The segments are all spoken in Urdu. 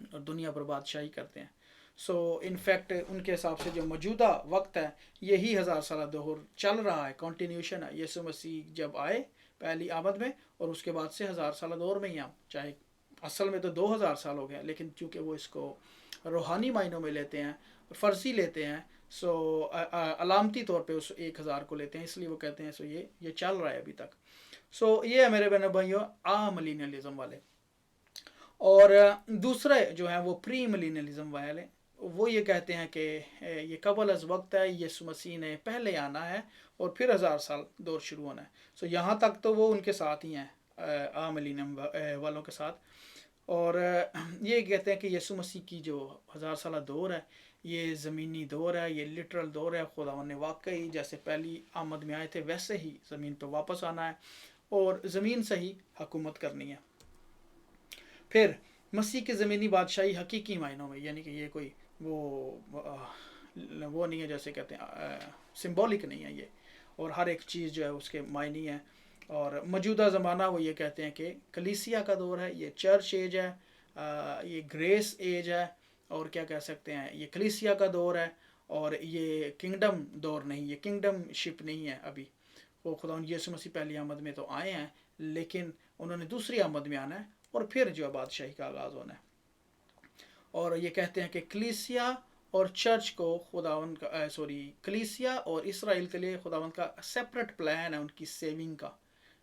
اور دنیا پر بادشاہی کرتے ہیں. سو انفیکٹ ان کے حساب سے جو موجودہ وقت ہے یہی 1000 سالہ دور چل رہا ہے، کنٹینیوشن ہے. یسوع مسیح جب آئے پہلی آمد میں، اور اس کے بعد سے 1000 سالہ دور میں ہی ہم، چاہے اصل میں تو 2000 سال ہو گیا، لیکن چونکہ وہ اس کو روحانی معنوں میں لیتے ہیں، فرضی لیتے ہیں، سو علامتی طور پہ اس 1000 کو لیتے ہیں، اس لیے وہ کہتے ہیں سو یہ چل رہا ہے ابھی تک. سو یہ ہے میرے بہنوں بھائیوں ملینلزم والے. اور دوسرے جو ہیں وہ پری ملینلزم والے، وہ یہ کہتے ہیں کہ یہ قبل از وقت ہے، یسوع مسیح نے پہلے آنا ہے اور پھر 1000 سال دور شروع ہونا ہے. سو یہاں تک تو وہ ان کے ساتھ ہی ہیں، ملینم والوں کے ساتھ. اور یہ کہتے ہیں کہ یسوع مسیح کی جو 1000 سالہ دور ہے یہ زمینی دور ہے، یہ لٹرل دور ہے. خداوند نے واقعی جیسے پہلی آمد میں آئے تھے ویسے ہی زمین پہ واپس آنا ہے اور زمین سے ہی حکومت کرنی ہے. پھر مسیح کی زمینی بادشاہی حقیقی معنوں میں، یعنی کہ یہ کوئی وہ نہیں ہے جیسے کہتے ہیں سمبولک نہیں ہے یہ، اور ہر ایک چیز جو ہے اس کے معنی ہے. اور موجودہ زمانہ وہ یہ کہتے ہیں کہ کلیسیا کا دور ہے، یہ چرچ ایج ہے، یہ گریس ایج ہے، اور کیا کہہ سکتے ہیں یہ کلیسیا کا دور ہے. اور یہ کنگڈم دور نہیں، یہ کنگڈم شپ نہیں ہے ابھی. وہ خداوند یسوع مسیح پہلی آمد میں تو آئے ہیں، لیکن انہوں نے دوسری آمد میں آنا ہے اور پھر جو ہے بادشاہی کا آغاز ہونا ہے. اور یہ کہتے ہیں کہ کلیسیا اور چرچ کو خداوند کا کلیسیا اور اسرائیل کے لیے خداوند کا سیپریٹ پلان ہے ان کی سیونگ کا،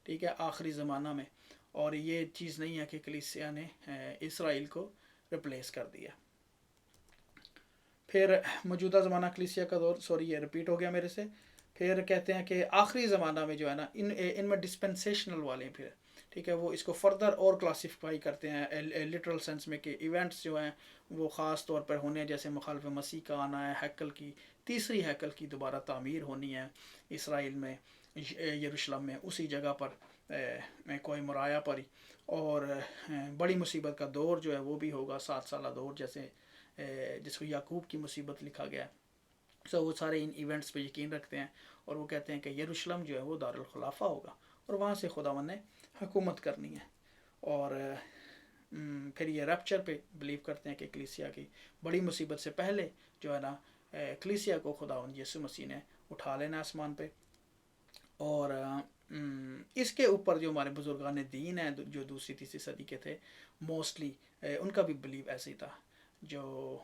ٹھیک ہے، آخری زمانہ میں. اور یہ چیز نہیں ہے کہ کلیسیا نے اسرائیل کو ریپلیس کر دیا. پھر موجودہ زمانہ کلیسیا کا دور، یہ رپیٹ ہو گیا میرے سے. پھر کہتے ہیں کہ آخری زمانہ میں جو ہے نا ان میں ڈسپنسیشنل والے پھر، ٹھیک ہے، وہ اس کو فردر اور کلاسیفائی کرتے ہیں لٹرل سینس میں کہ ایونٹس جو ہیں وہ خاص طور پر ہونے ہیں، جیسے مخالف مسیح کا آنا ہے، ہیکل کی تیسری ہیکل کی دوبارہ تعمیر ہونی ہے اسرائیل میں، یروشلم میں، اسی جگہ پر کوئی مرایا پر ہی. اور بڑی مصیبت کا دور جو ہے وہ بھی ہوگا، 7 سالہ دور، جیسے جس کو یعقوب کی مصیبت لکھا گیا ہے. سو وہ سارے ان ایونٹس پہ یقین رکھتے ہیں، اور وہ کہتے ہیں کہ یروشلم جو ہے وہ دارالخلافہ ہوگا اور وہاں سے خداوند نے حکومت کرنی ہے. اور پھر یہ ریپچر پہ بلیو کرتے ہیں کہ کلیسیا کی بڑی مصیبت سے پہلے جو ہے نا کلیسیا کو خداوند یسوع مسیح نے اٹھا لینا آسمان پہ. اور اس کے اوپر جو ہمارے بزرگان دین ہیں جو دوسری تیسری صدی کے تھے، موسٹلی ان کا بھی بلیو ایسے ہی تھا. جو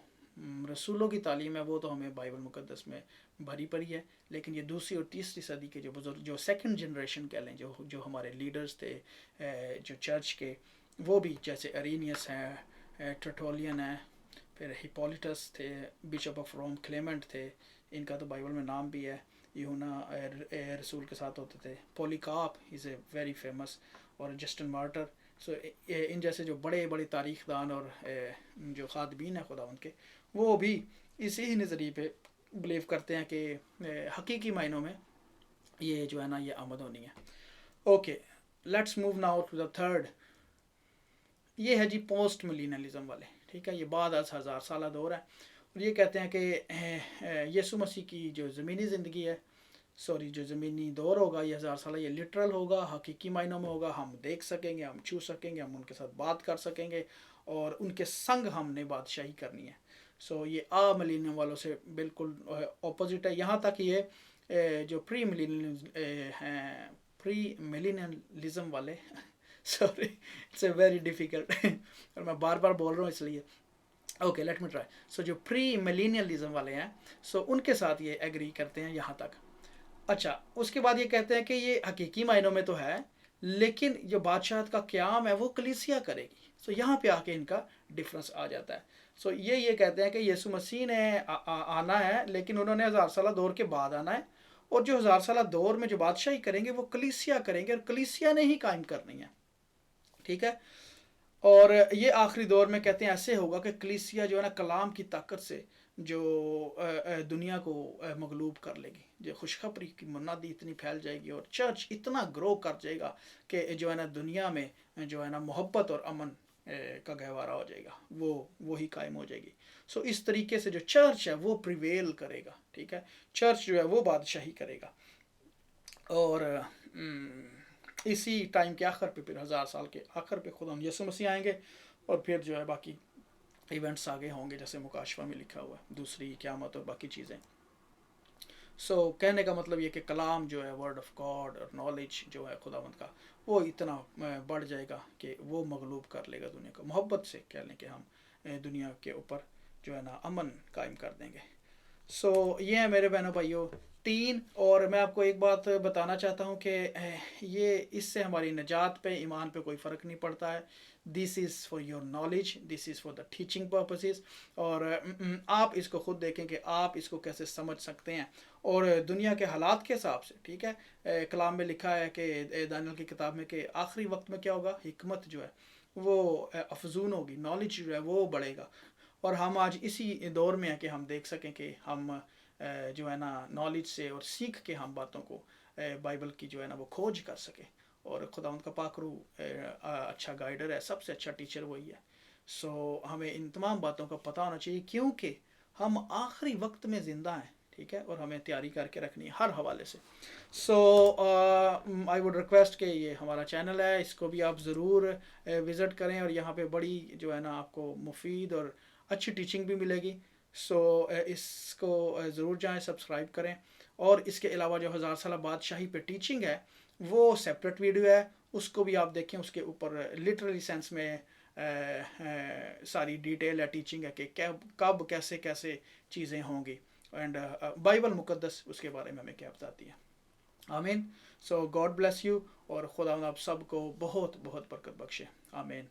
رسولوں کی تعلیم ہے وہ تو ہمیں بائبل مقدس میں بھری پڑی ہے، لیکن یہ دوسری اور تیسری صدی کے جو بزرگ، جو سیکنڈ جنریشن کہہ لیں، جو ہمارے لیڈرز تھے جو چرچ کے، وہ بھی جیسے ارینیس ہیں، ٹرٹولین ہیں، پھر ہپولیٹس تھے، بشپ آف روم کلیمنٹ تھے، ان کا تو بائبل میں نام بھی ہے، یونا رسول کے ساتھ ہوتے تھے، پولیکاپ از اے ویری فیمس، اور جسٹن مارٹر. سو ان جیسے جو بڑے بڑے تاریخ دان اور جو خادمین ہیں خداوند کے، وہ بھی اسی ہی نظریے پہ بلیو کرتے ہیں کہ حقیقی معنوں میں یہ جو ہے نا یہ آمد ہونی ہے. Okay, let's move now to the third. یہ ہے جی پوسٹ ملینلزم والے، ٹھیک ہے، یہ بعد از 1000 سالہ دور ہے. اور یہ کہتے ہیں کہ یسوع مسیح کی جو زمینی زندگی ہے، جو زمینی دور ہوگا یہ 1000 سالہ، یہ لٹرل ہوگا، حقیقی معنوں میں ہوگا. ہم دیکھ سکیں گے، ہم چھو سکیں گے، ہم ان کے ساتھ بات کر سکیں گے، اور ان کے سنگ ہم نے بادشاہی کرنی ہے. یہ ملینیم والوں سے بالکل اپوزٹ ہے. یہاں تک یہ جو پری ملینلزم والے sorry it's a very difficult اور میں بار بار بول رہا ہوں اس لیے. Okay, let me try. جو پری ملینلزم والے ہیں ان کے ساتھ یہ ایگری کرتے ہیں یہاں تک. اچھا، اس کے بعد یہ کہتے ہیں کہ یہ حقیقی معنوں میں تو ہے، لیکن جو بادشاہت کا قیام ہے وہ کلیسیا کرے گی. یہاں پہ آ کے ان کا ڈفرینس آ جاتا ہے. یہ کہتے ہیں کہ یسوع مسیح نے آنا ہے، لیکن انہوں نے 1000 سالہ دور کے بعد آنا ہے، اور جو 1000 سالہ دور میں جو بادشاہی کریں گے وہ کلیسیا کریں گے، اور کلیسیا نے ہی قائم کرنی ہے، ٹھیک ہے. اور یہ آخری دور میں کہتے ہیں ایسے ہوگا کہ کلیسیا جو ہے نا کلام کی طاقت سے جو دنیا کو مغلوب کر لے گی، جو خوشخبری کی منادی اتنی پھیل جائے گی، اور چرچ اتنا گرو کر جائے گا کہ جو ہے نا دنیا میں جو ہے نا محبت اور امن کا گہوارہ ہو جائے گا، وہی قائم ہو جائے گی. اس طریقے سے جو چرچ ہے وہ پریویل کرے گا، ٹھیک ہے، چرچ جو ہے وہ بادشاہی کرے گا. اور اسی ٹائم کے آخر پہ، پھر 1000 سال کے آخر پہ خدا یسوع مسیح آئیں گے، اور پھر جو ہے باقی ایونٹس آگے ہوں گے جیسے مکاشفہ میں لکھا ہوا ہے، دوسری قیامت اور باقی چیزیں. کہنے کا مطلب یہ کہ کلام جو ہے ورڈ آف گاڈ اور نالج جو ہے خداوند کا، وہ اتنا بڑھ جائے گا کہ وہ مغلوب کر لے گا دنیا کو. محبت سے کہہ لیں کہ ہم دنیا کے اوپر جو ہے نا امن قائم کر دیں گے. یہ ہے میرے بہنوں بھائیوں 3. اور میں آپ کو ایک بات بتانا چاہتا ہوں کہ یہ اس سے ہماری نجات پہ، ایمان پہ کوئی فرق نہیں پڑتا ہے. This is for your knowledge, this is for the teaching purposes. اور آپ اس کو خود دیکھیں کہ آپ اس کو کیسے سمجھ سکتے ہیں اور دنیا کے حالات کے حساب سے. ٹھیک ہے، کلام میں لکھا ہے کہ دانیل کی کتاب میں کہ آخری وقت میں کیا ہوگا، حکمت جو ہے وہ افزون ہوگی، نالج جو ہے وہ بڑھے گا. اور ہم آج اسی دور میں ہیں کہ ہم دیکھ سکیں کہ ہم جو ہے نا نالج سے اور سیکھ کے ہم باتوں کو بائبل کی جو ہے نا وہ کھوج کر سکیں. اور خدا ان کا پاک روح اچھا گائیڈر ہے، سب سے اچھا ٹیچر وہی ہے. ہمیں ان تمام باتوں کا پتہ ہونا چاہیے کیونکہ ہم آخری وقت میں زندہ ہیں. ٹھیک ہے، اور ہمیں تیاری کر کے رکھنی ہے ہر حوالے سے. آئی ووڈ ریکویسٹ کہ یہ ہمارا چینل ہے، اس کو بھی آپ ضرور وزٹ کریں، اور یہاں پہ بڑی جو ہے نا آپ کو مفید اور اچھی ٹیچنگ بھی ملے گی. اس کو ضرور جائیں، سبسکرائب کریں. اور اس کے علاوہ جو 1000 سالہ بادشاہی پہ ٹیچنگ ہے وہ سیپریٹ ویڈیو ہے، اس کو بھی آپ دیکھیں. اس کے اوپر لٹرلی سینس میں ساری ڈیٹیل ہے، ٹیچنگ ہے کہ کب کیسے کیسے چیزیں ہوں گی، اینڈ بائبل مقدس اس کے بارے میں ہمیں کیا بتاتی ہے. آمین. گاڈ بلیس یو، اور خدا آپ سب کو بہت بہت برکت بخشے. آمین.